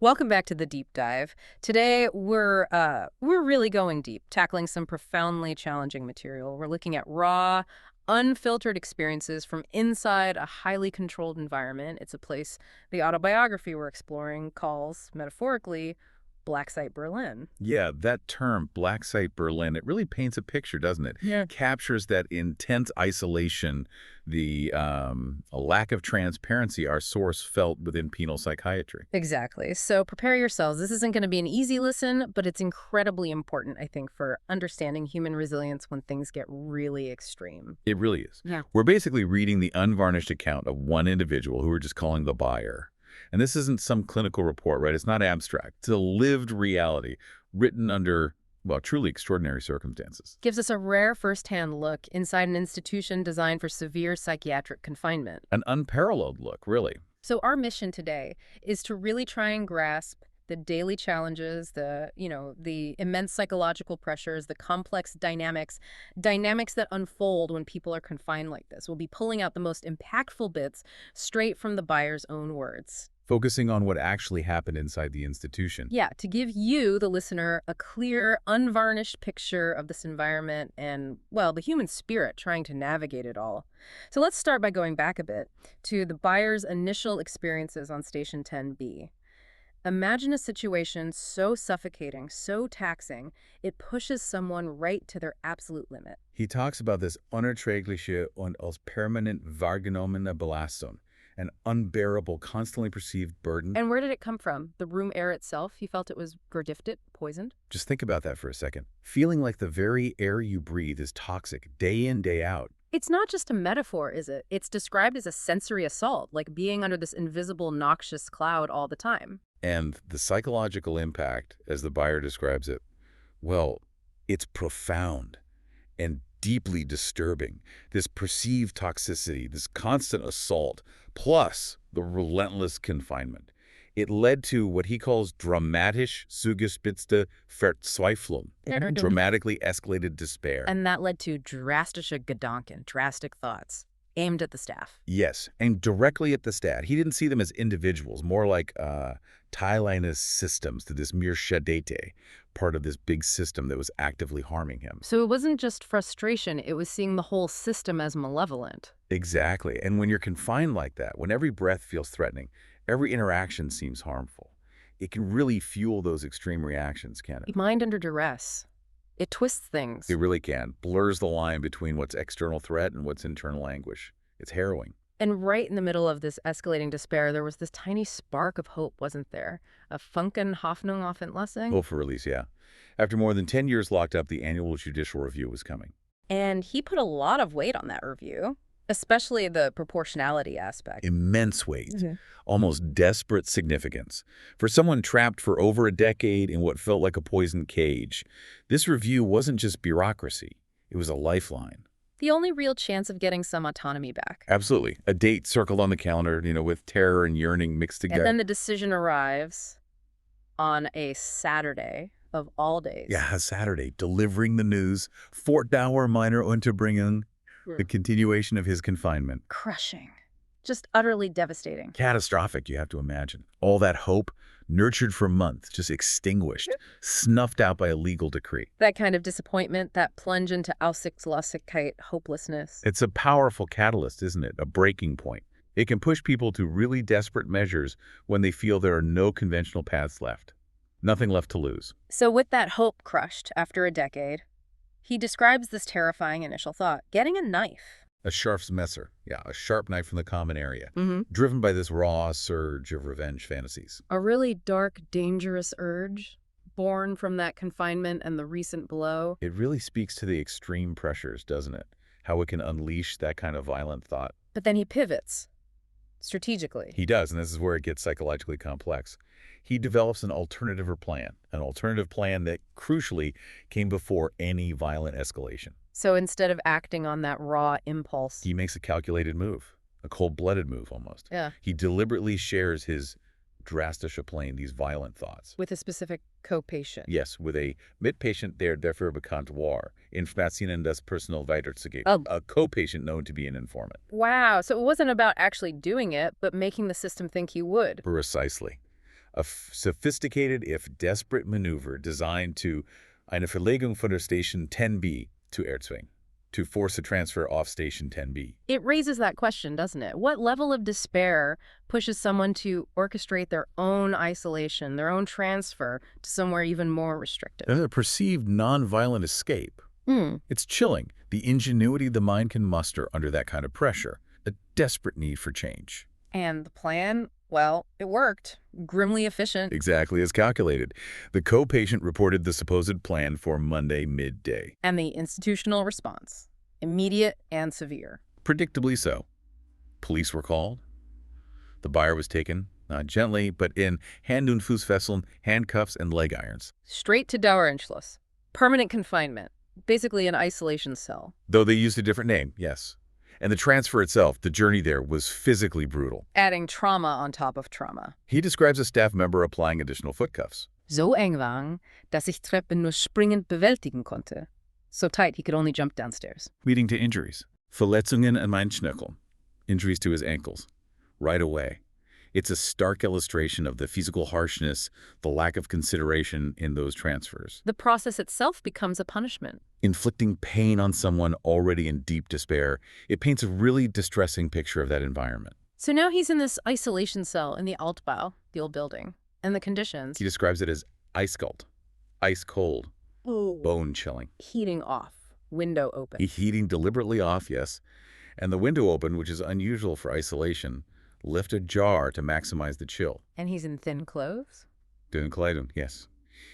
Welcome back to the deep dive. Today we're really going deep, tackling some profoundly challenging material. We're looking at raw, unfiltered experiences from inside a highly controlled environment. It's a place the autobiography we're exploring calls, metaphorically, Black Site Berlin. Yeah, that term, Black Site Berlin, it really paints a picture, doesn't it? Yeah. Captures that intense isolation, the a lack of transparency our source felt within penal psychiatry. Exactly. So prepare yourselves. This isn't going to be an easy listen, but it's incredibly important, I think, for understanding human resilience when things get really extreme. It really is. Yeah. We're basically reading the unvarnished account of one individual who we're just calling the buyer. And this isn't some clinical report, right? It's not abstract. It's a lived reality written under, well, truly extraordinary circumstances. Gives us a rare firsthand look inside an institution designed for severe psychiatric confinement. An unparalleled look, really. So our mission today is to really try and grasp the daily challenges, the immense psychological pressures, the complex dynamics that unfold when people are confined like this. We'll be pulling out the most impactful bits straight from the buyer's own words. Focusing on what actually happened inside the institution. Yeah, to give you, the listener, a clear, unvarnished picture of this environment and, well, the human spirit trying to navigate it all. So let's start by going back a bit to the buyer's initial experiences on Station 10B. Imagine a situation so suffocating, so taxing, it pushes someone right to their absolute limit. He talks about this unerträgliche und als permanent wahrgenommene Belastung, an unbearable, constantly perceived burden. And where did it come from? The room air itself? He felt it was vergifted, poisoned? Just think about that for a second. Feeling like the very air you breathe is toxic, day in, day out. It's not just a metaphor, is it? It's described as a sensory assault, like being under this invisible, noxious cloud all the time. And the psychological impact, as the buyer describes it, well, it's profound and deeply disturbing. This perceived toxicity, this constant assault, plus the relentless confinement. It led to what he calls dramatisch zugespitzte Verzweiflung, dramatically escalated despair. And that led to drastische Gedanken, drastic thoughts, aimed at the staff. Yes, and directly at the stat. He didn't see them as individuals, more like Teilines systems to this mere Schadete, part of this big system that was actively harming him. So it wasn't just frustration, it was seeing the whole system as malevolent. Exactly. And when you're confined like that, when every breath feels threatening, every interaction seems harmful, it can really fuel those extreme reactions, can it? Mind under duress. It twists things. It really can. Blurs the line between what's external threat and what's internal anguish. It's harrowing. And right in the middle of this escalating despair, there was this tiny spark of hope, wasn't there? A Funken Hoffnung auf Entlassung. Hope for release, yeah. After more than 10 years locked up, the annual judicial review was coming. And he put a lot of weight on that review, especially the proportionality aspect. Immense weight, almost desperate significance. For someone trapped for over a decade in what felt like a poisoned cage, this review wasn't just bureaucracy, it was a lifeline. The only real chance of getting some autonomy back. Absolutely. A date circled on the calendar, with terror and yearning mixed together. And then the decision arrives on a Saturday of all days. Yeah, a Saturday, delivering the news, Fortdauer meiner Unterbringung, the continuation of his confinement. Crushing. Just utterly devastating. Catastrophic, you have to imagine. All that hope, nurtured for months, just extinguished, snuffed out by a legal decree. That kind of disappointment, that plunge into Aussichtslosigkeit, hopelessness. It's a powerful catalyst, isn't it? A breaking point. It can push people to really desperate measures when they feel there are no conventional paths left. Nothing left to lose. So with that hope crushed after a decade, he describes this terrifying initial thought, getting a knife. A Scharfmesser, yeah, a sharp knife from the common area, Mm-hmm. driven by this raw surge of revenge fantasies. A really dark, dangerous urge, born from that confinement and the recent blow. It really speaks to the extreme pressures, doesn't it? How it can unleash that kind of violent thought. But then he pivots, strategically. He does, and this is where it gets psychologically complex. He develops an alternative plan that crucially came before any violent escalation. So instead of acting on that raw impulse, He makes a calculated move, a cold-blooded move almost. yeah, He deliberately shares his drastische Plan, these violent thoughts. with a specific co-patient. Yes, with a Mitpatient, der dafür bekannt war, Informationen das Personal weiterzugeben, Oh. a co-patient known to be an informant. Wow, so it wasn't about actually doing it, but making the system think he would. Precisely. a sophisticated, if desperate maneuver designed to eine Verlegung von der Station 10B to Erzwing, to force a transfer off Station 10B. It raises that question, doesn't it? What level of despair pushes someone to orchestrate their own isolation, their own transfer to somewhere even more restrictive? A perceived nonviolent escape. It's chilling, the ingenuity the mind can muster under that kind of pressure, a desperate need for change. And the plan? Well, it worked. Grimly efficient. Exactly as calculated. The co-patient reported the supposed plan for Monday midday. And the institutional response? Immediate and severe. Predictably so. Police were called. The buyer was taken, not gently, but in Hand- und Fußfesseln, handcuffs and leg irons. Straight to Daueranschluss. Permanent confinement. Basically an isolation cell. Though they used a different name, yes. And the transfer itself, the journey there, was physically brutal. Adding trauma on top of trauma. He describes a staff member applying additional foot cuffs. So eng waren, dass ich Treppen nur springend bewältigen konnte. So tight he could only jump downstairs. Leading to injuries. Verletzungen an meinen Knöcheln. Injuries to his ankles. Right away. It's a stark illustration of the physical harshness, the lack of consideration in those transfers. The process itself becomes a punishment. Inflicting pain on someone already in deep despair, it paints a really distressing picture of that environment. So now he's in this isolation cell in the Altbau, the old building, and the conditions. He describes it as eiskalt, ice cold, bone chilling. Heating off, window open. Heating deliberately off, yes. And the window open, which is unusual for isolation, left ajar to maximize the chill. And he's in thin clothes? Dünn Kleidung, yes.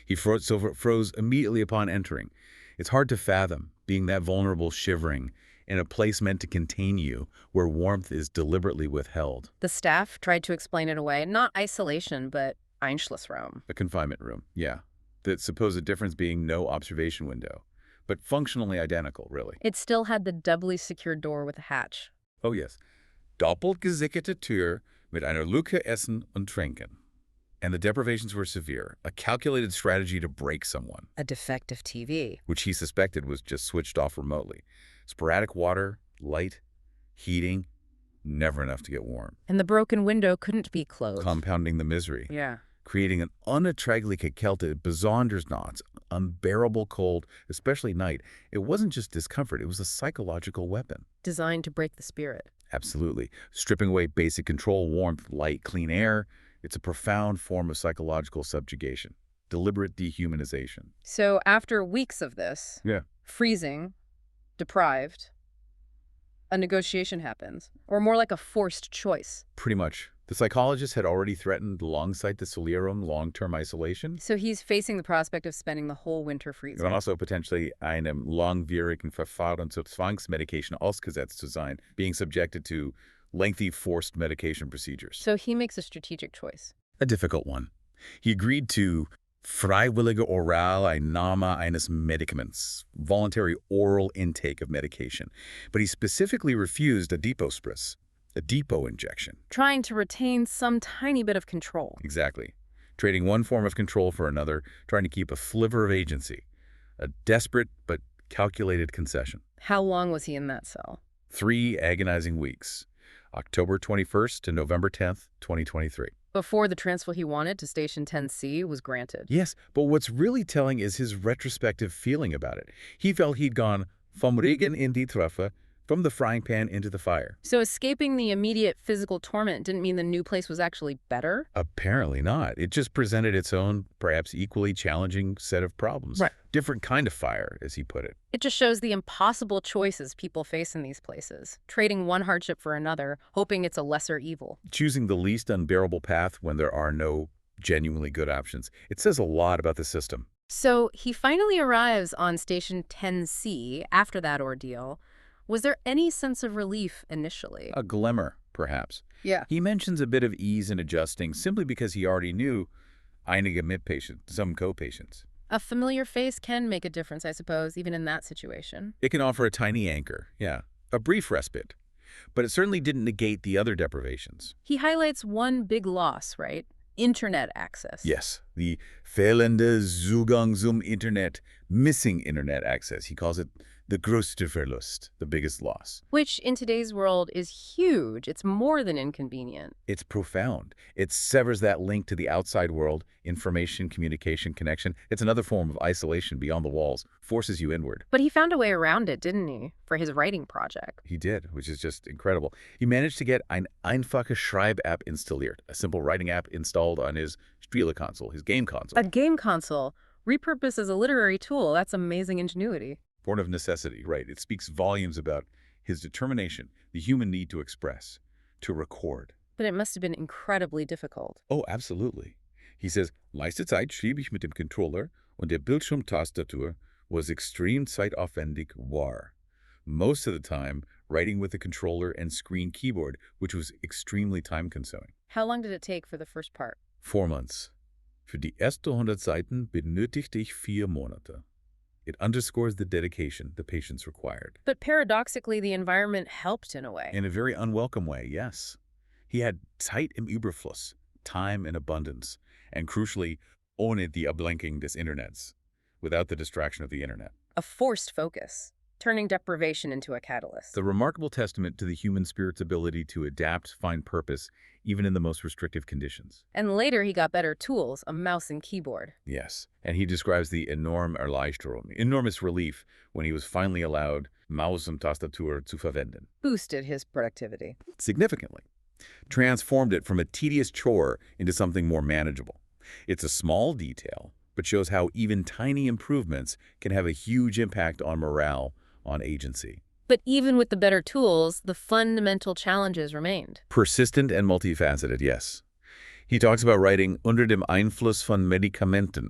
He froze immediately upon entering. It's hard to fathom, being that vulnerable, shivering, in a place meant to contain you, where warmth is deliberately withheld. The staff tried to explain it away. Not isolation, but Einschlussraum. A confinement room, yeah. The supposed difference being no observation window. But functionally identical, really. It still had the doubly secured door with a hatch. Oh, yes. Doppelt gesicherte Tür mit einer Luke essen und trinken. And the deprivations were severe, a calculated strategy to break someone. A defective TV. Which he suspected was just switched off remotely. Sporadic water, light, heating, never enough to get warm. And the broken window couldn't be closed. Compounding the misery. Yeah. Creating an unerträgliche Kälte, Besondersknots, unbearable cold, especially night. It wasn't just discomfort, it was a psychological weapon. Designed to break the spirit. Absolutely. Stripping away basic control, warmth, light, clean air. It's a profound form of psychological subjugation. Deliberate dehumanization. So after weeks of this, freezing, deprived, a negotiation happens. Or more like a forced choice. Pretty much. The psychologist had already threatened alongside the Solierum long-term isolation. So he's facing the prospect of spending the whole winter freezing. And also potentially einem langwierigen Verfahren zur Zwangsmedication ausgesetzt zu sein, being subjected to lengthy forced medication procedures. So he makes a strategic choice. A difficult one. He agreed to freiwillige Oraleinnahme eines Medikaments, voluntary oral intake of medication. But he specifically refused a Depot-Spritz. A depot injection. Trying to retain some tiny bit of control. Exactly. Trading one form of control for another, trying to keep a sliver of agency. A desperate but calculated concession. How long was he in that cell? 3 agonizing weeks. October 21st to November 10th, 2023. Before the transfer he wanted to Station 10C was granted. Yes, but what's really telling is his retrospective feeling about it. He felt he'd gone vom Regen in die Treffe, from the frying pan into the fire. So escaping the immediate physical torment didn't mean the new place was actually better? Apparently not. It just presented its own, perhaps equally challenging set of problems. Right. Different kind of fire, as he put it. It just shows the impossible choices people face in these places, trading one hardship for another, hoping it's a lesser evil. Choosing the least unbearable path when there are no genuinely good options. It says a lot about the system. So he finally arrives on Station 10C after that ordeal. Was there any sense of relief initially? A glimmer, perhaps. Yeah. He mentions a bit of ease in adjusting simply because he already knew einige Mitpatienten, some co-patients. A familiar face can make a difference, I suppose, even in that situation. It can offer a tiny anchor, yeah, a brief respite. But it certainly didn't negate the other deprivations. He highlights one big loss, right? Internet access. Yes, the fehlende Zugang zum Internet, missing internet access. He calls it the größte Verlust, the biggest loss. Which in today's world is huge. It's more than inconvenient. It's profound. It severs that link to the outside world, information, communication, connection. It's another form of isolation beyond the walls, forces you inward. But he found a way around it, didn't he, for his writing project? He did, which is just incredible. He managed to get ein einfache Schreib-App installiert, a simple writing app installed on his Spiele-console, his game console. A game console, repurposed as a literary tool. That's amazing ingenuity. Born of necessity, right. It speaks volumes about his determination, the human need to express, to record. But it must have been incredibly difficult. Oh, absolutely. He says, meiste Zeit schrieb ich mit dem Controller und der Bildschirmtastatur was extrem zeitaufwendig war. Most of the time, writing with the controller and screen keyboard, which was extremely time-consuming. How long did it take for the first part? 4 months. Für die ersten 100 Seiten benötigte ich 4 Monate. It underscores the dedication the patients required. But paradoxically, the environment helped in a way. In a very unwelcome way, yes. He had Zeit im Überfluss, time in abundance, and crucially, ohne die Ablenkung des Internets, without the distraction of the internet. A forced focus, turning deprivation into a catalyst. The remarkable testament to the human spirit's ability to adapt, find purpose, even in the most restrictive conditions. And later he got better tools, a mouse and keyboard. Yes, and he describes the enormous relief when he was finally allowed Maus und Tastatur zu verwenden. Boosted his productivity. Significantly. Transformed it from a tedious chore into something more manageable. It's a small detail, but shows how even tiny improvements can have a huge impact on morale, on agency. But even with the better tools, the fundamental challenges remained. Persistent and multifaceted, yes. He talks about writing unter dem Einfluss von Medikamenten,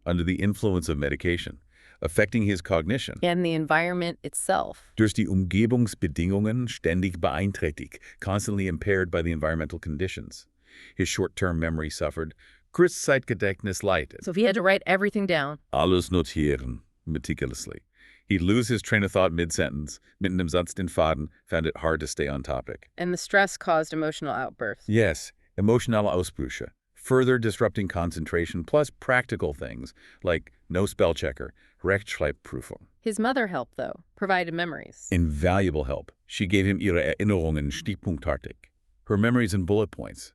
under the influence of medication, affecting his cognition. And the environment itself. Durch die Umgebungsbedingungen ständig beeinträchtigt, constantly impaired by the environmental conditions. His short-term memory suffered. Kurzzeitgedächtnis leidet. So if he had to write everything down. Alles notieren, meticulously. He'd lose his train of thought mid-sentence, mitten im Satz den Faden, found it hard to stay on topic. And the stress caused emotional outbursts. Yes, emotionale Ausbrüche, further disrupting concentration, plus practical things like no spell checker, Rechtschreibprüfung. His mother helped, though, provided memories. Invaluable help. She gave him ihre Erinnerungen stichpunktartig, her memories in bullet points.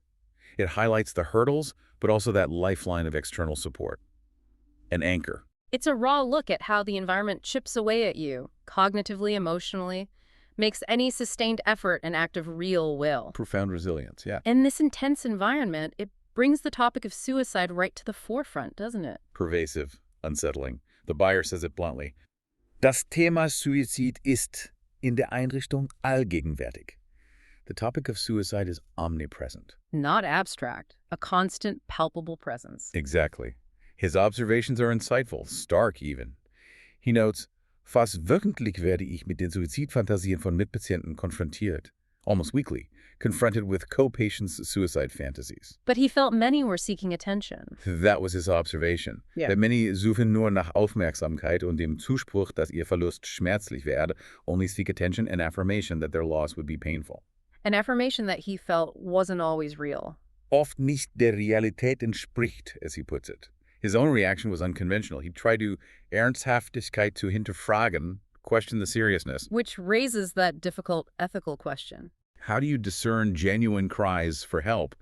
It highlights the hurdles, but also that lifeline of external support. An anchor. It's a raw look at how the environment chips away at you, cognitively, emotionally, makes any sustained effort an act of real will. Profound resilience, yeah. In this intense environment, it brings the topic of suicide right to the forefront, doesn't it? Pervasive, unsettling. The buyer says it bluntly. Das Thema Suizid ist in der Einrichtung allgegenwärtig. The topic of suicide is omnipresent. Not abstract, a constant, palpable presence. Exactly. His observations are insightful, stark even. He notes, fast wöchentlich werde ich mit den Suizidfantasien von Mitpatienten konfrontiert, almost weekly, confronted with co-patients' suicide fantasies. But he felt many were seeking attention. That was his observation. Yeah. That many suchen nur nach Aufmerksamkeit und dem Zuspruch, dass ihr Verlust schmerzlich werde, only seek attention and affirmation that their loss would be painful. An affirmation that he felt wasn't always real. Oft nicht der Realität entspricht, as he puts it. His own reaction was unconventional. He tried to Ernsthaftigkeit zu hinterfragen, question the seriousness. Which raises that difficult ethical question. How do you discern genuine cries for help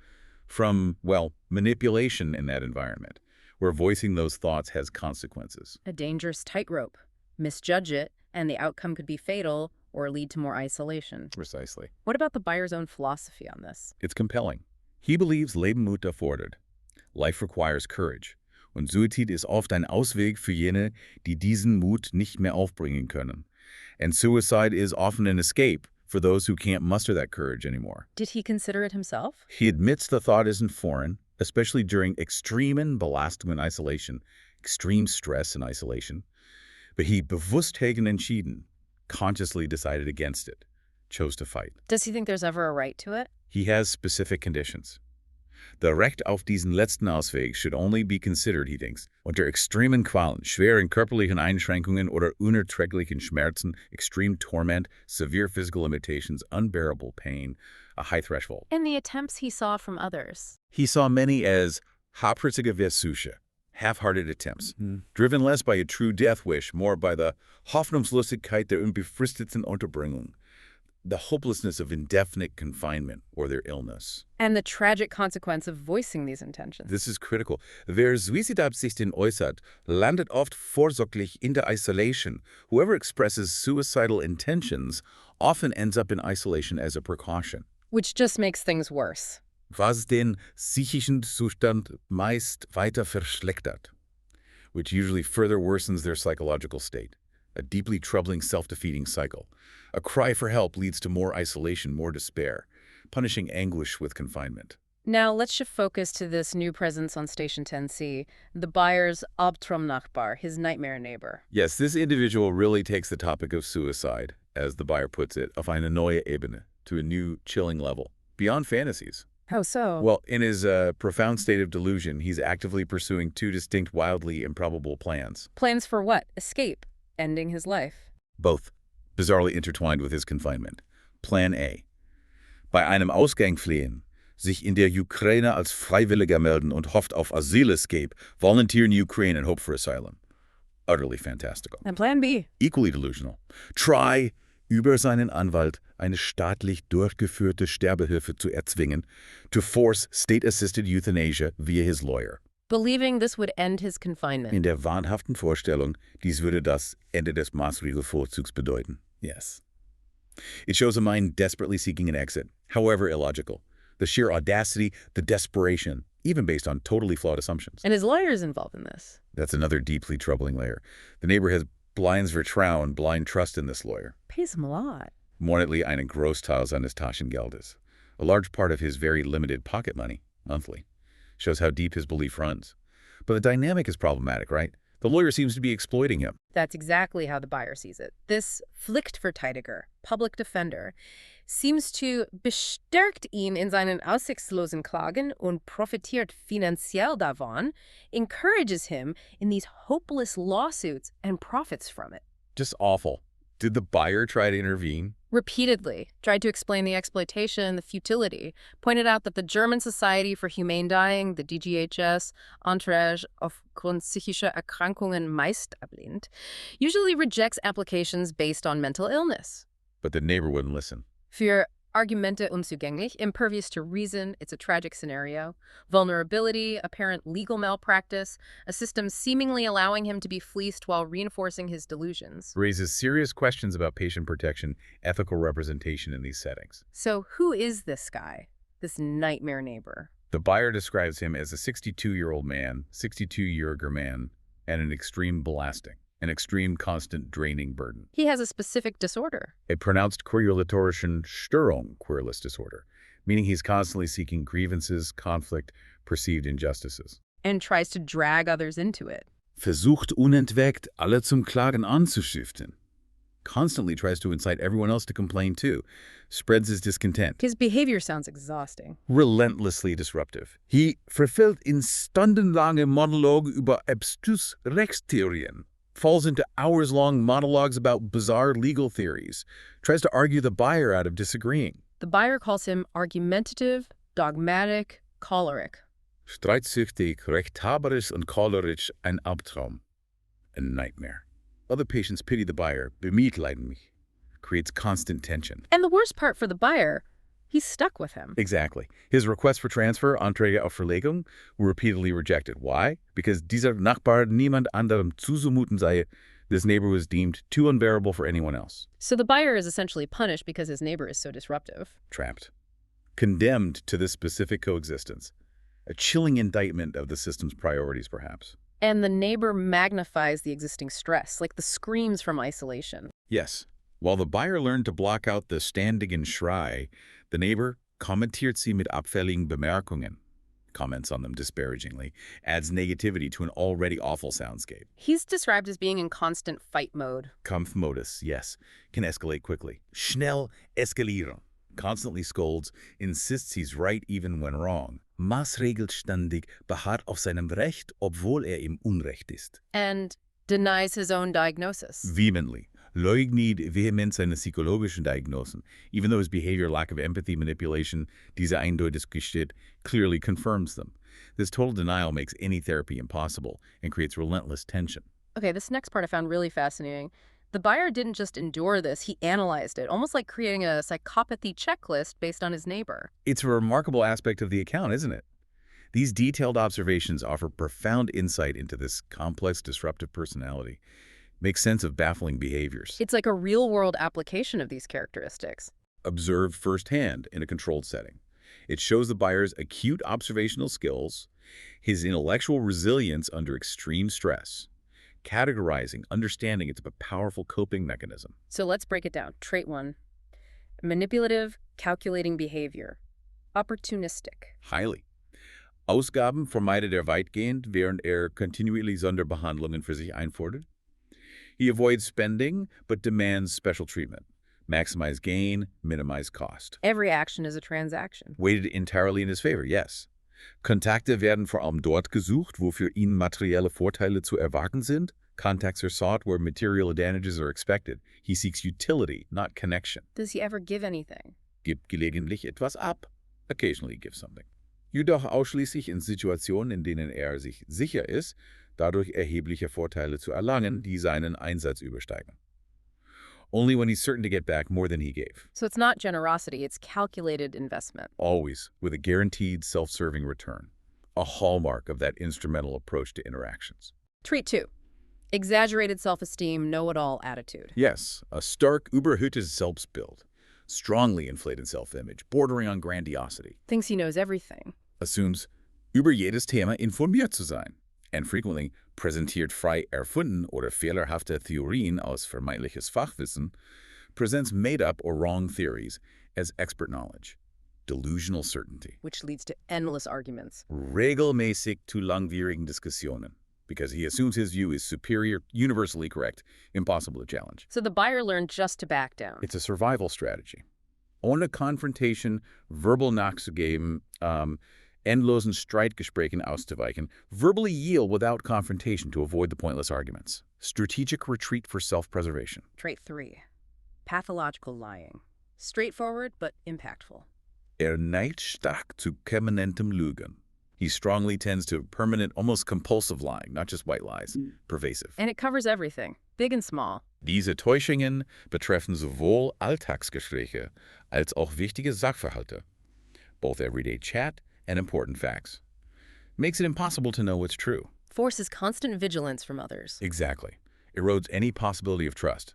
from, well, manipulation in that environment, where voicing those thoughts has consequences? A dangerous tightrope. Misjudge it, and the outcome could be fatal or lead to more isolation. Precisely. What about the buyer's own philosophy on this? It's compelling. He believes Leben Mut erfordert. Life requires courage. Und Suizid ist oft ein Ausweg für jene, die diesen Mut nicht mehr aufbringen können. And suicide is often an escape for those who can't muster that courage anymore. Did he consider it himself? He admits the thought isn't foreign, especially during extremen Belastung and isolation, extreme stress and isolation. But he bewusst entschieden, consciously decided against it, chose to fight. Does he think there's ever a right to it? He has specific conditions. The Recht auf diesen letzten Ausweg should only be considered, he thinks, unter extremen Qualen, schweren körperlichen Einschränkungen oder unerträglichen Schmerzen, extreme torment, severe physical limitations, unbearable pain, a high threshold. And the attempts he saw from others. He saw many as haprisige Versuche, half-hearted attempts, driven less by a true death wish, more by the Hoffnungslosigkeit der unbefristeten Unterbringung, the hopelessness of indefinite confinement or their illness. And the tragic consequence of voicing these intentions. This is critical. Wer Suizidabsichten äußert, landet oft vorsorglich in der Isolation. Whoever expresses suicidal intentions often ends up in isolation as a precaution. Which just makes things worse. Was den psychischen Zustand meist weiter verschlechtert, which usually further worsens their psychological state. A deeply troubling self-defeating cycle. A cry for help leads to more isolation, more despair, punishing anguish with confinement. Now let's shift focus to this new presence on Station 10C, the Bayer's Albtraumnachbar, his nightmare neighbor. Yes, this individual really takes the topic of suicide, as the Bayer puts it, auf eine neue Ebene, to a new, chilling level, beyond fantasies. How so? Well, in his profound state of delusion, he's actively pursuing two distinct, wildly improbable plans. Plans for what? Escape. Ending his life. Both bizarrely intertwined with his confinement. Plan A. Bei einem Ausgang fliehen, sich in der Ukraine als Freiwilliger melden und hofft auf Asylescape, volunteer in Ukraine and hope for asylum. Utterly fantastical. And Plan B. Equally delusional. Try, über seinen Anwalt eine staatlich durchgeführte Sterbehilfe zu erzwingen, to force state-assisted euthanasia via his lawyer. Believing this would end his confinement. In der wahnhaften Vorstellung, dies würde das Ende des Maßregelvorzugs bedeuten. Yes. It shows a mind desperately seeking an exit, however illogical. The sheer audacity, the desperation, even based on totally flawed assumptions. And his lawyer is involved in this. That's another deeply troubling layer. The neighbor has blind Vertrauen, blind trust in this lawyer. Pays him a lot. Monatlich einen Großteil seines Taschengeldes. A large part of his very limited pocket money, monthly. Shows how deep his belief runs. But the dynamic is problematic, right? The lawyer seems to be exploiting him. That's exactly how the Bayer sees it. This Pflichtverteidiger, public defender, seems to bestärkt ihn in seinen aussichtslosen Klagen und profitiert finanziell davon, encourages him in these hopeless lawsuits and profits from it. Just awful. Did the buyer try to intervene? Repeatedly tried to explain the exploitation, the futility, pointed out that the German Society for Humane Dying, the DGHS, Entourage aufgrund psychischer Erkrankungen meist ablehnt, usually rejects applications based on mental illness. But the neighbor wouldn't listen. Für Argumente unzugänglich, impervious to reason, it's a tragic scenario. Vulnerability, apparent legal malpractice, a system seemingly allowing him to be fleeced while reinforcing his delusions. Raises serious questions about patient protection, ethical representation in these settings. So who is this guy, this nightmare neighbor? The buyer describes him as a 62-year-old man, 62-year-old man, and an extreme belasting, an extreme constant draining burden. He has a specific disorder. A pronounced querulatorische Störung, querulous disorder, meaning he's constantly seeking grievances, conflict, perceived injustices. And tries to drag others into it. Versucht unentwegt, alle zum Klagen anzustiften. Constantly tries to incite everyone else to complain too. Spreads his discontent. His behavior sounds exhausting. Relentlessly disruptive. He verfällt in stundenlange Monologe über abstruse Rechtstheorien. Falls into hours-long monologues about bizarre legal theories, tries to argue the buyer out of disagreeing. The buyer calls him argumentative, dogmatic, choleric. Streitsüchtig, rechthaberisch und cholerisch, ein Albtraum. A nightmare. Other patients pity the buyer, bemitleiden mich. Creates constant tension. And the worst part for the buyer, he's stuck with him. Exactly. His requests for transfer, Anträge auf Verlegung, were repeatedly rejected. Why? Because dieser Nachbar niemand anderem zuzumuten sei. This neighbor was deemed too unbearable for anyone else. So the buyer is essentially punished because his neighbor is so disruptive. Trapped. Condemned to this specific coexistence. A chilling indictment of the system's priorities, perhaps. And the neighbor magnifies the existing stress, like the screams from isolation. Yes. While the buyer learned to block out the ständigen Schrei, the neighbor kommentiert sie mit abfälligen Bemerkungen, comments on them disparagingly, adds negativity to an already awful soundscape. He's described as being in constant fight mode. Kampfmodus, yes, can escalate quickly. Schnell eskalieren. Constantly scolds, insists he's right even when wrong. Maßregelständig beharrt auf seinem Recht, obwohl im Unrecht ist. And denies his own diagnosis. Vehemently. Leugnet vehement seine psychologischen Diagnosen, even though his behavior, lack of empathy, manipulation, diese eindeutig gesteht, clearly confirms them. This total denial makes any therapy impossible and creates relentless tension. Okay, this next part I found really fascinating. The buyer didn't just endure this, he analyzed it, almost like creating a psychopathy checklist based on his neighbor. It's a remarkable aspect of the account, isn't it? These detailed observations offer profound insight into this complex, disruptive personality, make sense of baffling behaviors. It's like a real-world application of these characteristics. Observed firsthand in a controlled setting. It shows the buyer's acute observational skills, his intellectual resilience under extreme stress. Categorizing, understanding, it's a powerful coping mechanism. So let's break it down. Trait 1. Manipulative, calculating behavior. Opportunistic. Highly. Ausgaben vermeidet weitgehend, während kontinuierlich Sonderbehandlungen für sich einfordert. He avoids spending, but demands special treatment. Maximize gain, minimize cost. Every action is a transaction. Weighted entirely in his favor, yes. Kontakte werden vor allem dort gesucht, wo für ihn materielle Vorteile zu erwarten sind. Contacts are sought where material advantages are expected. He seeks utility, not connection. Does he ever give anything? Gibt gelegentlich etwas ab. Occasionally gives something. Jedoch ausschließlich in Situationen, in denen sich sicher ist, dadurch erhebliche Vorteile zu erlangen, die seinen Einsatz übersteigen. Only when he's certain to get back more than he gave. So it's not generosity, it's calculated investment. Always with a guaranteed self-serving return. A hallmark of that instrumental approach to interactions. Trait 2. Exaggerated self-esteem, know-it-all attitude. Yes, a stark, überhöhtes Selbstbild. Strongly inflated self-image, bordering on grandiosity. Thinks he knows everything. Assumes, über jedes Thema informiert zu sein. And frequently präsentiert frei erfunden oder fehlerhafte Theorien aus vermeintliches Fachwissen, presents made-up or wrong theories as expert knowledge. Delusional certainty. Which leads to endless arguments. Regelmäßig zu langwierigen Diskussionen. Because he assumes his view is superior, universally correct, impossible to challenge. So the buyer learned just to back down. It's a survival strategy. Ohne Konfrontation, verbal nachzugeben, endlosen Streitgesprächen auszuweichen, verbally yield without confrontation to avoid the pointless arguments. Strategic retreat for self-preservation. Trait 3. Pathological lying. Straightforward, but impactful. Neigt stark zu permanentem Lügen. He strongly tends to permanent, almost compulsive lying, not just white lies. Pervasive. And it covers everything, big and small. Diese Täuschungen betreffen sowohl Alltagsgespräche als auch wichtige Sachverhalte, both everyday chat and important facts. Makes it impossible to know what's true. Forces constant vigilance from others. Exactly. Erodes any possibility of trust.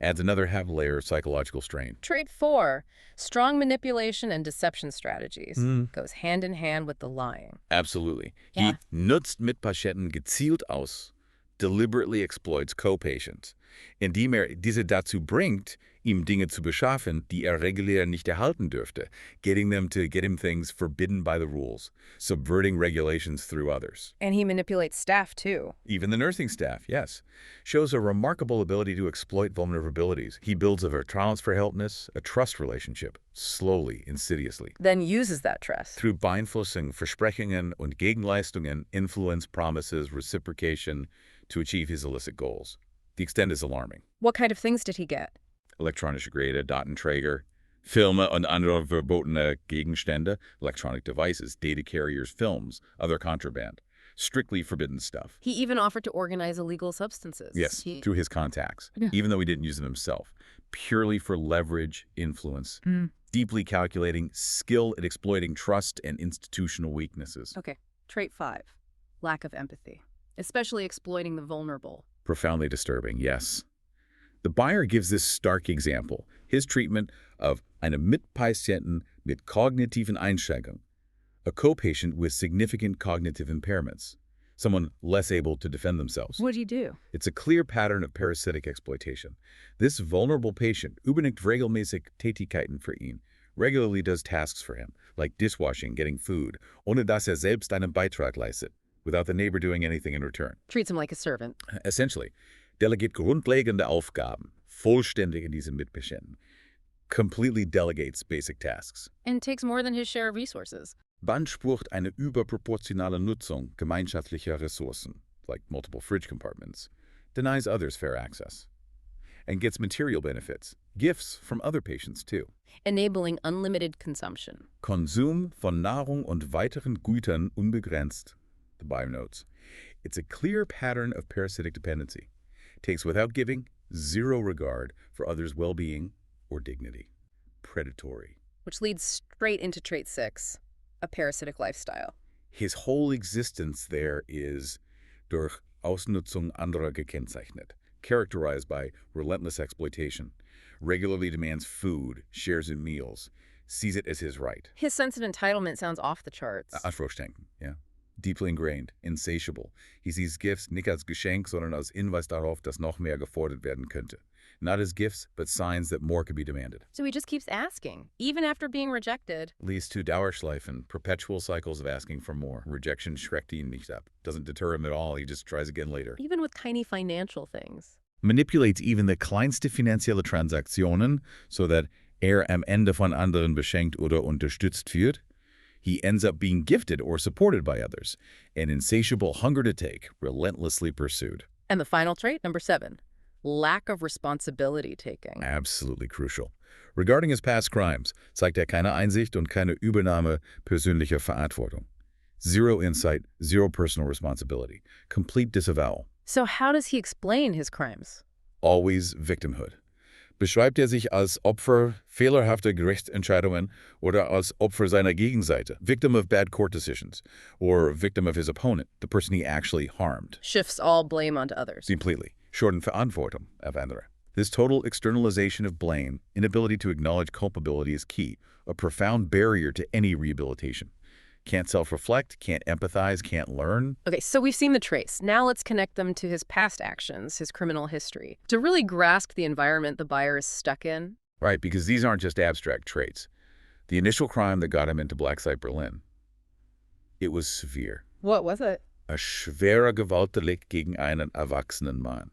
Adds another half layer of psychological strain. Trait 4. Strong manipulation and deception strategies. Goes hand in hand with the lying. Absolutely. Yeah. He nutzt Mitpatienten gezielt aus, deliberately exploits co-patients, indem diese dazu bringt, ihm Dinge zu beschaffen, die regulär nicht erhalten dürfte, getting them to get him things forbidden by the rules, subverting regulations through others. And he manipulates staff, too. Even the nursing staff, yes. Shows a remarkable ability to exploit vulnerabilities. He builds a Vertrauensverhältnis, a trust relationship, slowly, insidiously. Then uses that trust. Through Beeinflussung, Versprechungen und Gegenleistungen, influence, promises, reciprocation, to achieve his illicit goals. The extent is alarming. What kind of things did he get? Elektronische Geräte, Datenträger, Filme und andere verbotene Gegenstände, electronic devices, data carriers, films, other contraband. Strictly forbidden stuff. He even offered to organize illegal substances. Yes, through his contacts, even though he didn't use them himself. Purely for leverage, influence, deeply calculating, skill at exploiting trust and institutional weaknesses. Okay, trait 5. Lack of empathy, especially exploiting the vulnerable. Profoundly disturbing, yes. The buyer gives this stark example, his treatment of einem Mitpatienten mit kognitiven Einschränkungen, a co-patient with significant cognitive impairments, someone less able to defend themselves. What'd he do? It's a clear pattern of parasitic exploitation. This vulnerable patient übernimmt regelmäßig Tätigkeiten für ihn, regularly does tasks for him, like dishwashing, getting food, ohne dass selbst einen Beitrag leistet, without the neighbor doing anything in return. Treats him like a servant. Essentially, delegiert grundlegende Aufgaben, vollständig in diesem Mitpatienten, completely delegates basic tasks. And takes more than his share of resources. Beansprucht eine überproportionale Nutzung gemeinschaftlicher Ressourcen, like multiple fridge compartments, denies others fair access. and gets material benefits, gifts from other patients too. Enabling unlimited consumption. Konsum von Nahrung und weiteren Gütern unbegrenzt, the bio notes. It's a clear pattern of parasitic dependency. Takes without giving, zero regard for others' well-being or dignity. Predatory. Which leads straight into trait 6, a parasitic lifestyle. His whole existence there is durch Ausnutzung anderer gekennzeichnet, characterized by relentless exploitation, regularly demands food, shares in meals, sees it as his right. His sense of entitlement sounds off the charts. Anspruchsdenken, yeah. Deeply ingrained, insatiable. He sees gifts nicht als Geschenk, sondern als Hinweis darauf, dass noch mehr gefordert werden könnte. Not as gifts, but signs that more could be demanded. So he just keeps asking, even after being rejected. Leads to Dauerschleifen, perpetual cycles of asking for more. Rejection schreckt ihn nicht ab. Doesn't deter him at all, he just tries again later. Even with tiny financial things. Manipulates even the kleinste finanzielle Transaktionen, so that am Ende von anderen beschenkt oder unterstützt wird. He ends up being gifted or supported by others. An insatiable hunger to take, relentlessly pursued. And the final trait, number 7. Lack of responsibility taking. Absolutely crucial. Regarding his past crimes, zeigt keine Einsicht und keine Übernahme persönlicher Verantwortung. Zero insight, zero personal responsibility. Complete disavowal. So how does he explain his crimes? Always victimhood. Beschreibt sich als Opfer fehlerhafter Gerichtsentscheidungen oder als Opfer seiner Gegenseite, victim of bad court decisions, or victim of his opponent, the person he actually harmed. Shifts all blame onto others. Completely. Shorten Verantwortung auf andere. This total externalization of blame, inability to acknowledge culpability is key, a profound barrier to any rehabilitation. Can't self-reflect, can't empathize, can't learn. Okay, so we've seen the trace. Now let's connect them to his past actions, his criminal history, to really grasp the environment the buyer is stuck in. Right, because these aren't just abstract traits. The initial crime that got him into Black Site Berlin, it was severe. What was it? A schwerer Gewaltdelikt gegen einen erwachsenen Mann.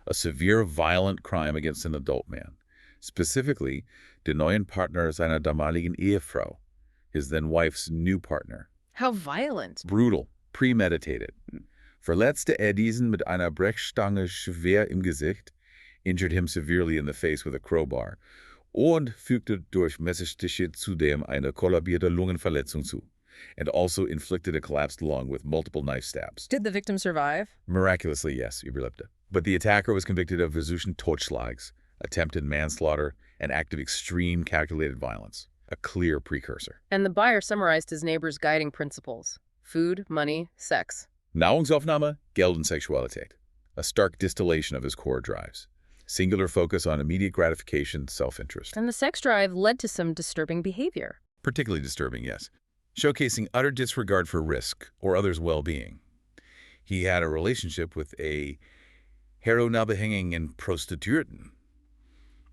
A severe violent crime against an adult man. Specifically, den neuen Partner seiner damaligen Ehefrau, his then wife's new partner. How violent. Brutal, premeditated. Verletzte diesen mit einer Brechstange schwer im Gesicht, injured him severely in the face with a crowbar, und fügte durch Messerstiche zudem eine kollabierte Lungenverletzung zu, and also inflicted a collapsed lung with multiple knife stabs. Did the victim survive? Miraculously, yes, überlebte. But the attacker was convicted of versuchten Totschlags, attempted manslaughter, an act of extreme calculated violence. A clear precursor. And the buyer summarized his neighbor's guiding principles. Food, money, sex. Nahrungsaufnahme, Geld und Sexualität. A stark distillation of his core drives. Singular focus on immediate gratification, self-interest. And the sex drive led to some disturbing behavior. Particularly disturbing, yes. Showcasing utter disregard for risk or others' well-being. He had a relationship with a heroinabhängigen Prostituierten,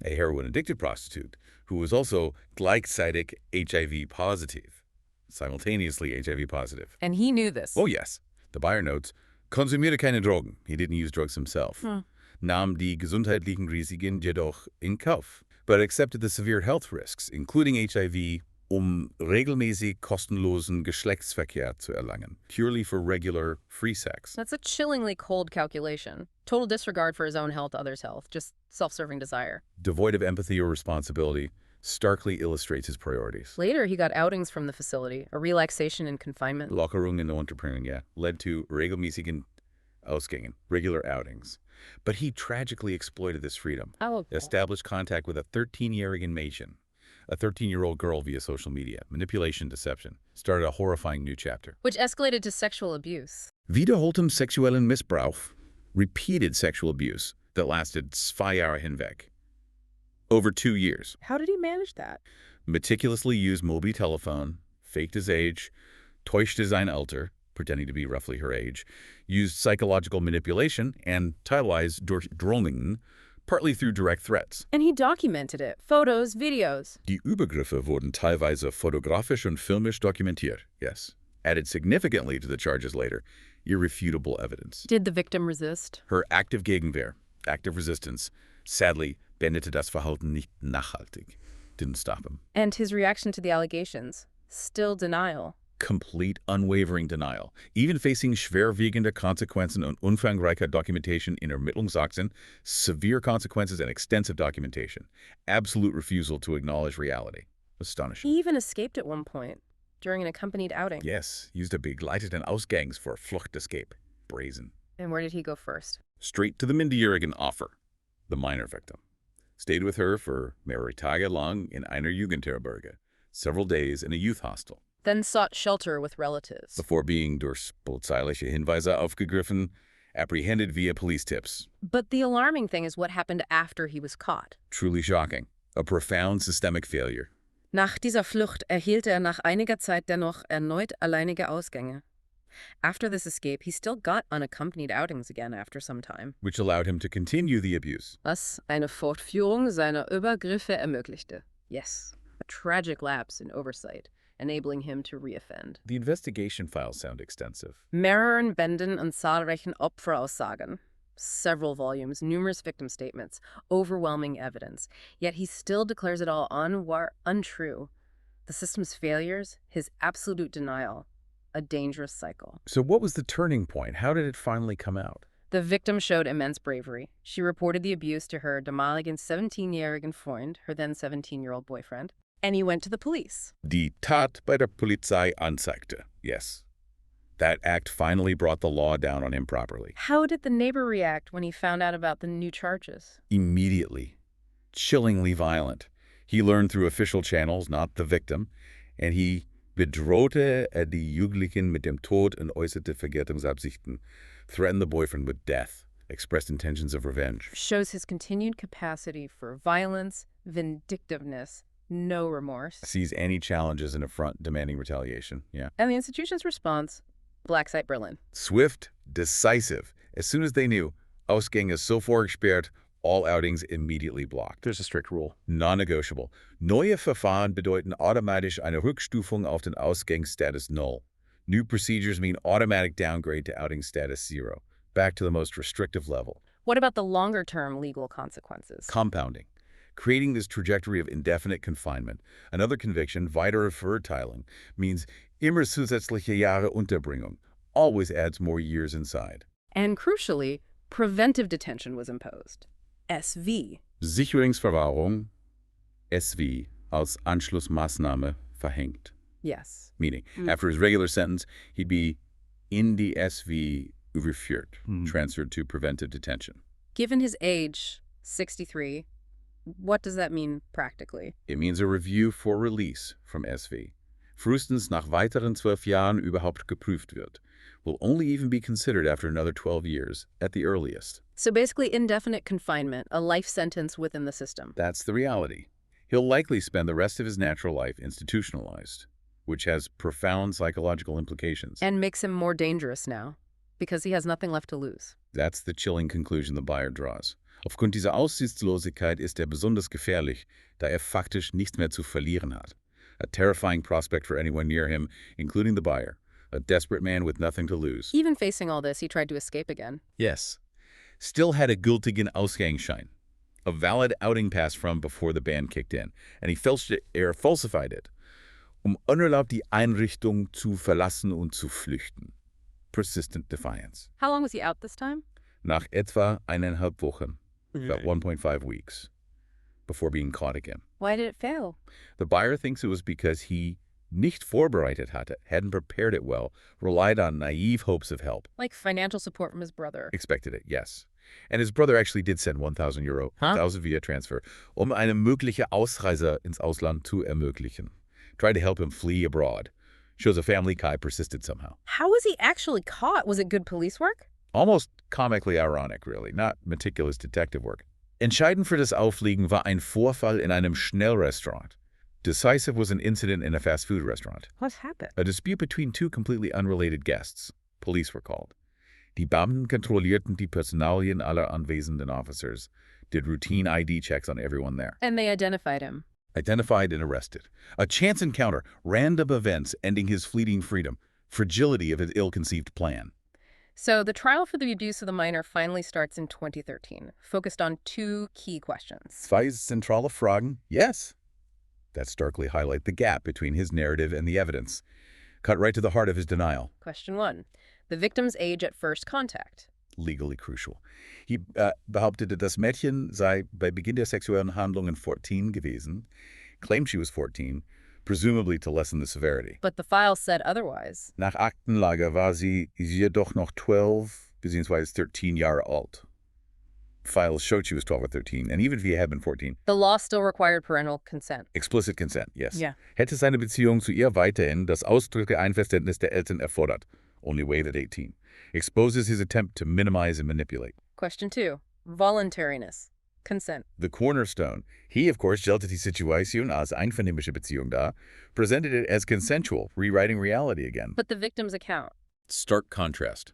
a heroin-addicted prostitute, who was also gleichzeitig HIV positive, simultaneously HIV positive. And he knew this. Oh, yes. The buyer notes, konsumierte keine Drogen. He didn't use drugs himself. Nahm die gesundheitlichen Risiken jedoch in Kauf, but accepted the severe health risks, including HIV, regelmäßig kostenlosen Geschlechtsverkehr zu erlangen, purely for regular, free sex. That's a chillingly cold calculation. Total disregard for his own health, others' health, just self-serving desire. Devoid of empathy or responsibility, starkly illustrates his priorities. Later, he got outings from the facility, a relaxation in confinement. Lockerung in der Unterbringung, yeah, led to regelmäßigen Ausgängen, regular outings. But he tragically exploited this freedom. Oh. Established contact with a 13-jährigen Mädchen, a 13-year-old girl via social media, manipulation, deception, started a horrifying new chapter. Which escalated to sexual abuse. Wiederholtem sexuellen Missbrauch, repeated sexual abuse that lasted 2 Jahre hinweg. Over 2 years. How did he manage that? Meticulously used mobile telephone, faked his age, täuschte sein Alter, pretending to be roughly her age, used psychological manipulation and teilweise durch Drohungen, partly through direct threats. And he documented it. Photos, videos. Die Übergriffe wurden teilweise fotografisch und filmisch dokumentiert, yes. Added significantly to the charges later, irrefutable evidence. Did the victim resist? Her active Gegenwehr, active resistance, sadly, beendete das Verhalten nicht nachhaltig. Didn't stop him. And his reaction to the allegations? Still denial. Complete, unwavering denial. Even facing schwerwiegende Konsequenzen und umfangreicher Dokumentation in Ermittlungsakten, severe consequences and extensive documentation. Absolute refusal to acknowledge reality. Astonishing. He even escaped at one point during an accompanied outing. Yes, used a begleiteten Ausgangs for Flucht escape. Brazen. And where did he go first? Straight to the minderjährigen Offer, the minor victim. Stayed with her for mehrere Tage lang in einer Jugendherberge, several days in a youth hostel. Then sought shelter with relatives. Before being durch polizeiliche Hinweise aufgegriffen, apprehended via police tips. But the alarming thing is what happened after he was caught. Truly shocking. A profound systemic failure. Nach dieser Flucht erhielt nach einiger Zeit dennoch erneut alleinige Ausgänge. After this escape, he still got unaccompanied outings again after some time. Which allowed him to continue the abuse. Was eine Fortführung seiner Übergriffe ermöglichte. Yes, a tragic lapse in oversight, enabling him to reoffend. The investigation files sound extensive. Mehreren Bänden und zahlreichen Opferaussagen. Several volumes, numerous victim statements, overwhelming evidence. Yet he still declares it all untrue. The system's failures, his absolute denial. A dangerous cycle. So what was the turning point? How did it finally come out? The victim showed immense bravery. She reported the abuse to her damaligen 17-jährigen Freund, her then 17-year-old boyfriend, and he went to the police. Die Tat bei der Polizei anzeigte. Yes. That act finally brought the law down on him properly. How did the neighbor react when he found out about the new charges? Immediately. Chillingly violent. He learned through official channels, not the victim, and he bedrohte die Jugendlichen mit dem Tod und äußerte Vergeltungsabsichten, threatened the boyfriend with death, expressed intentions of revenge. Shows his continued capacity for violence, vindictiveness, no remorse. Sees any challenge as an affront demanding retaliation, yeah. And the institution's response, black site Berlin. Swift, decisive. As soon as they knew, Ausgänge sofort gesperrt, all outings immediately blocked. There's a strict rule. Non-negotiable. Neue Verfahren bedeuten automatisch eine Rückstufung auf den Ausgangsstatus null. New procedures mean automatic downgrade to outing status 0, back to the most restrictive level. What about the longer-term legal consequences? Compounding. Creating this trajectory of indefinite confinement. Another conviction, weitere Verurteilung, means immer zusätzliche Jahre Unterbringung. Always adds more years inside. And crucially, preventive detention was imposed. SV. Sicherungsverwahrung, SV, als Anschlussmaßnahme verhängt. Yes. Meaning, after his regular sentence, he'd be in the SV überführt, transferred to preventive detention. Given his age, 63, what does that mean practically? It means a review for release from SV. Frühestens nach weiteren 12 Jahren überhaupt geprüft wird. Will only even be considered after another 12 years, at the earliest. So basically indefinite confinement, a life sentence within the system. That's the reality. He'll likely spend the rest of his natural life institutionalized, which has profound psychological implications. And makes him more dangerous now, because he has nothing left to lose. That's the chilling conclusion the buyer draws. Aufgrund dieser Aussichtslosigkeit ist er besonders gefährlich, da er faktisch nichts mehr zu verlieren hat. A terrifying prospect for anyone near him, including the buyer. A desperate man with nothing to lose. Even facing all this, he tried to escape again. Yes. Still had a gültigen Ausgangsschein, a valid outing pass from before the ban kicked in, and he falsified it, unerlaubt die Einrichtung zu verlassen und zu flüchten. Persistent defiance. How long was he out this time? Nach etwa 1,5 Wochen, about 1.5 weeks, before being caught again. Why did it fail? The buyer thinks it was because he nicht vorbereitet hatte, hadn't prepared it well, relied on naive hopes of help. Like financial support from his brother. Expected it, yes. And his brother actually did send 1,000 euro, 1,000 via transfer, eine mögliche Ausreise ins Ausland zu ermöglichen. Tried to help him flee abroad. Shows a family Kai persisted somehow. How was he actually caught? Was it good police work? Almost comically ironic, really, not meticulous detective work. Entscheidend für das Auffliegen war ein Vorfall in einem Schnellrestaurant. Decisive was an incident in a fast food restaurant. What happened? A dispute between two completely unrelated guests. Police were called. Die Beamten kontrollierten die Personalien aller anwesenden officers, did routine ID checks on everyone there. And they identified him. Identified and arrested. A chance encounter, random events ending his fleeting freedom, fragility of his ill-conceived plan. So the trial for the abuse of the minor finally starts in 2013, focused on two key questions. Zwei zentrale Fragen, yes. That starkly highlight the gap between his narrative and the evidence. Cut right to the heart of his denial. Question 1. The victim's age at first contact. Legally crucial. Behauptete, das Mädchen sei bei Beginn der sexuellen Handlungen 14 gewesen, claimed she was 14, presumably to lessen the severity. But the file said otherwise. Nach Aktenlage war sie jedoch noch 12 bzw. 13 Jahre alt. Files showed she was 12 or 13, and even if he had been 14. The law still required parental consent. Explicit consent, yes. Yeah. Hätte seine Beziehung zu ihr weiterhin das ausdrückliche Einverständnis der Eltern erfordert. Only waived at 18. Exposes his attempt to minimize and manipulate. Question 2. Voluntariness. Consent. The cornerstone. He, of course, stellte die Situation als einvernehmliche Beziehung dar, presented it as consensual, rewriting reality again. But the victim's account. Stark contrast.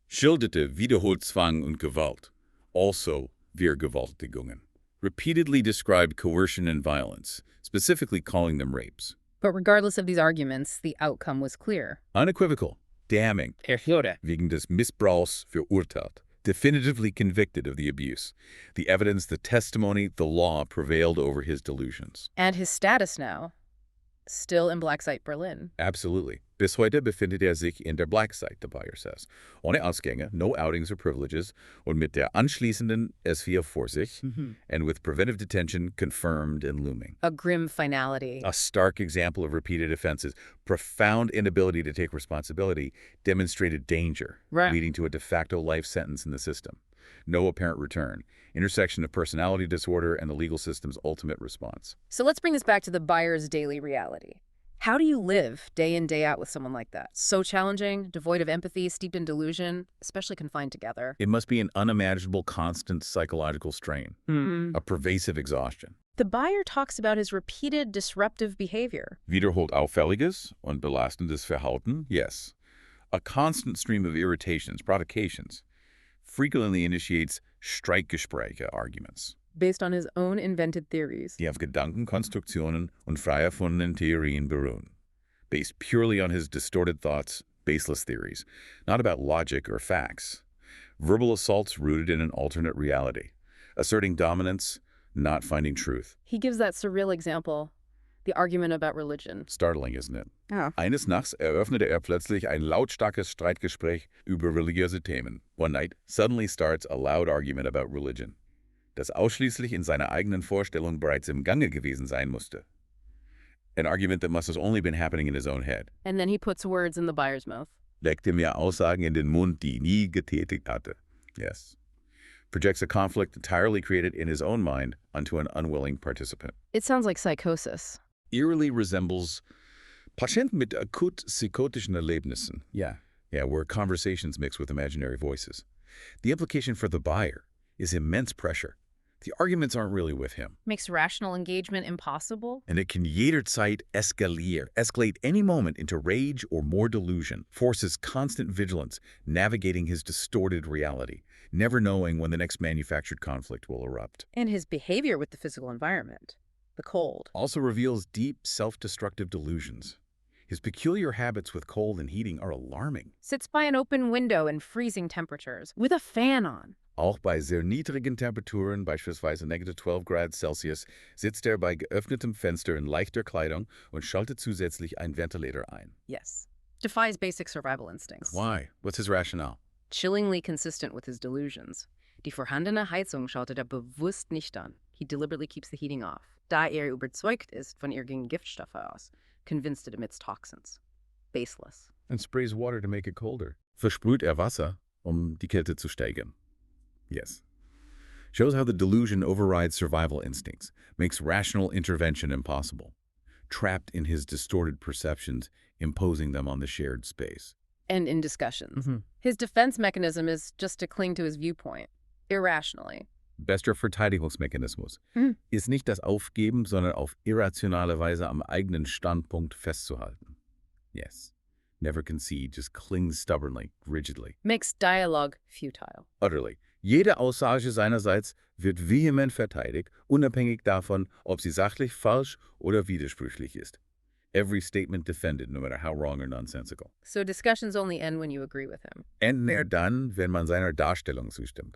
Schilderte wiederholt Zwang und Gewalt, also Vergewaltigungen. Repeatedly described coercion and violence, specifically calling them rapes. But regardless of these arguments, the outcome was clear. Unequivocal, damning, wegen des Missbrauchs verurteilt, definitively convicted of the abuse. The evidence, the testimony, the law prevailed over his delusions. And his status now, still in Black Site Berlin. Absolutely. Bis heute befindet sich in der Black Site, the buyer says. Ohne Ausgänge, no outings or privileges, und mit der anschließenden S4 vor sich, and with preventive detention confirmed and looming. A grim finality. A stark example of repeated offenses, profound inability to take responsibility, demonstrated danger, Right. leading to a de facto life sentence in the system. No apparent return. Intersection of personality disorder and the legal system's ultimate response. So let's bring this back to the buyer's daily reality. How do you live day in, day out with someone like that? So challenging, devoid of empathy, steeped in delusion, especially confined together. It must be an unimaginable constant psychological strain, a pervasive exhaustion. The buyer talks about his repeated disruptive behavior. Wiederholt auffälliges und belastendes Verhalten, yes. A constant stream of irritations, provocations, frequently initiates Streitgespräche arguments, Based on his own invented theories. die auf Gedankenkonstruktionen und frei erfundenen Theorien beruhen. Based purely on his distorted thoughts, baseless theories, not about logic or facts. Verbal assaults rooted in an alternate reality, asserting dominance, not finding truth. He gives that surreal example, the argument about religion. Startling, isn't it? Yeah. Eines Nachts eröffnete plötzlich ein lautstarkes Streitgespräch über religiöse Themen. One night, suddenly starts a loud argument about religion, das ausschließlich in seiner eigenen Vorstellung bereits im Gange gewesen sein musste. An argument that must have only been happening in his own head. And then he puts words in the buyer's mouth. Legte mir Aussagen in den Mund, die nie getätigt hatte. Yes. Projects a conflict entirely created in his own mind onto an unwilling participant. It sounds like psychosis. Eerily resembles Patienten mit akut psychotischen Erlebnissen. Yeah, where conversations mix with imaginary voices. The implication for the buyer is immense pressure. The arguments aren't really with him. Makes rational engagement impossible. And it can jederzeit escalate any moment into rage or more delusion, forces constant vigilance, navigating his distorted reality, never knowing when the next manufactured conflict will erupt. And his behavior with the physical environment. The cold. Also reveals deep self-destructive delusions. His peculiar habits with cold and heating are alarming. Sits by an open window in freezing temperatures, with a fan on. Auch bei sehr niedrigen Temperaturen, beispielsweise -12 Grad Celsius, sitzt er bei geöffnetem Fenster in leichter Kleidung und schaltet zusätzlich einen Ventilator ein. Yes. Defies basic survival instincts. Why? What's his rationale? Chillingly consistent with his delusions. Die vorhandene Heizung schaltet er bewusst nicht an. He deliberately keeps the heating off, da überzeugt ist von ihr gegen Giftstoffe aus, convinced it emits toxins. Baseless. And sprays water to make it colder. Versprüht Wasser, die Kälte zu steigern. Yes. Shows how the delusion overrides survival instincts, makes rational intervention impossible. Trapped in his distorted perceptions, imposing them on the shared space. And in discussions. His defense mechanism is just to cling to his viewpoint, irrationally. Bester Verteidigungsmechanismus ist nicht das Aufgeben, sondern auf irrationale Weise am eigenen Standpunkt festzuhalten. Yes. Never concede, just clings stubbornly, rigidly. Makes dialogue futile. Utterly. Jede Aussage seinerseits wird vehement verteidigt, unabhängig davon, ob sie sachlich falsch oder widersprüchlich ist. Every statement defended, no matter how wrong or nonsensical. So discussions only end when you agree with him. Enden dann, wenn man seiner Darstellung zustimmt.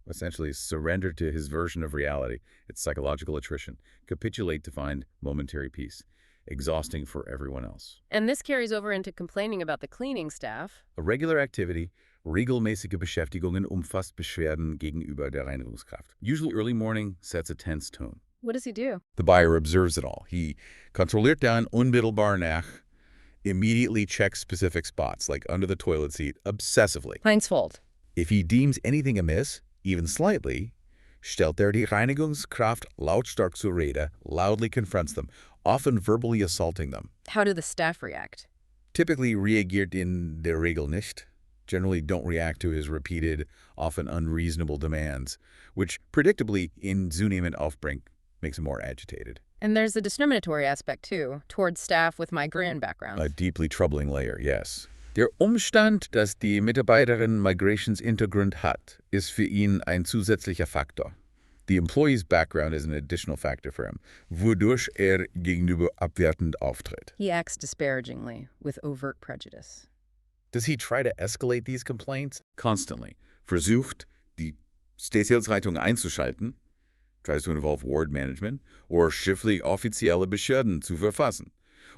Essentially, surrender to his version of reality, its psychological attrition, capitulate to find momentary peace. exhausting for everyone else. And this carries over into complaining about the cleaning staff. A regular activity, regelmäßige Beschäftigungen umfasst Beschwerden gegenüber der Reinigungskraft. Usually early morning sets a tense tone. What does he do? The buyer observes it all. He kontrolliert dann unmittelbar nach, immediately checks specific spots, like under the toilet seat, obsessively. Heinz Fold. If he deems anything amiss, even slightly, stellt die Reinigungskraft lautstark zur Rede, loudly confronts them, often verbally assaulting them. How do the staff react? Typically reagiert in der Regel nicht, generally don't react to his repeated, often unreasonable demands, which predictably in zunehmend aufbringt makes him more agitated. And there's a discriminatory aspect, too, towards staff with migrant backgrounds. A deeply troubling layer, yes. Der Umstand, dass die Mitarbeiterin Migrationshintergrund hat, ist für ihn ein zusätzlicher Faktor. The employee's background is an additional factor for him, wodurch gegenüber abwertend auftritt. He acts disparagingly, with overt prejudice. Does he try to escalate these complaints? Constantly. Versucht, die Stationsleitung einzuschalten, tries to involve ward management, or schriftlich offizielle Beschwerden zu verfassen,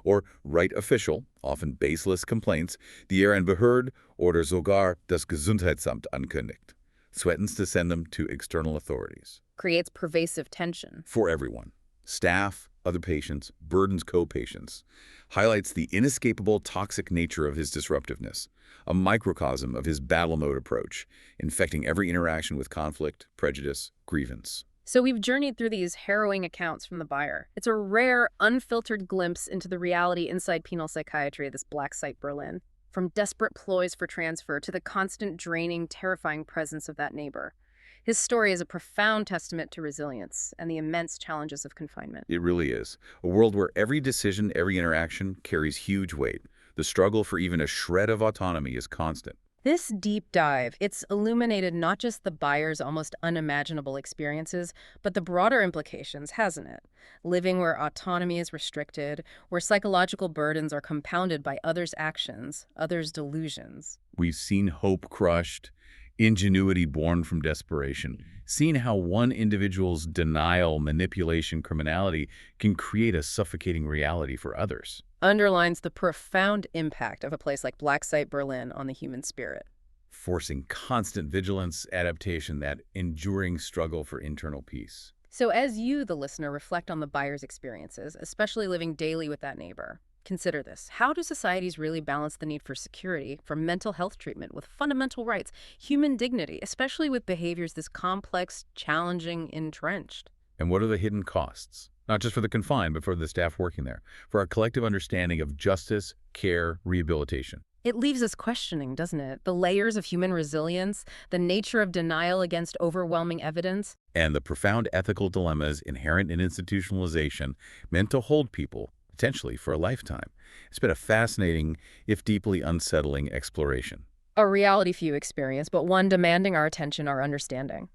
or write official, often baseless complaints, die ein Behörde oder sogar das Gesundheitsamt ankündigt, threatens to send them to external authorities. Creates pervasive tension. For everyone. Staff, other patients, burdens co-patients. Highlights the inescapable toxic nature of his disruptiveness, a microcosm of his battle mode approach, infecting every interaction with conflict, prejudice, grievance. So we've journeyed through these harrowing accounts from the buyer. It's a rare, unfiltered glimpse into the reality inside penal psychiatry of this black site Berlin. From desperate ploys for transfer to the constant draining, terrifying presence of that neighbor. His story is a profound testament to resilience and the immense challenges of confinement. It really is. A world where every decision, every interaction carries huge weight. The struggle for even a shred of autonomy is constant. This deep dive, it's illuminated not just the buyer's almost unimaginable experiences, but the broader implications, hasn't it? Living where autonomy is restricted, where psychological burdens are compounded by others' actions, others' delusions. We've seen hope crushed, ingenuity born from desperation, seen how one individual's denial, manipulation, criminality can create a suffocating reality for others. Underlines the profound impact of a place like Black Site Berlin on the human spirit. Forcing constant vigilance, adaptation, that enduring struggle for internal peace. So as you, the listener, reflect on the buyer's experiences, especially living daily with that neighbor, consider this. How do societies really balance the need for security, for mental health treatment, with fundamental rights, human dignity, especially with behaviors this complex, challenging, entrenched? And what are the hidden costs? Not just for the confined, but for the staff working there, for our collective understanding of justice, care, rehabilitation. It leaves us questioning, doesn't it? The layers of human resilience, the nature of denial against overwhelming evidence. And the profound ethical dilemmas inherent in institutionalization meant to hold people, potentially for a lifetime. It's been a fascinating, if deeply unsettling, exploration. A reality few experience, but one demanding our attention, our understanding.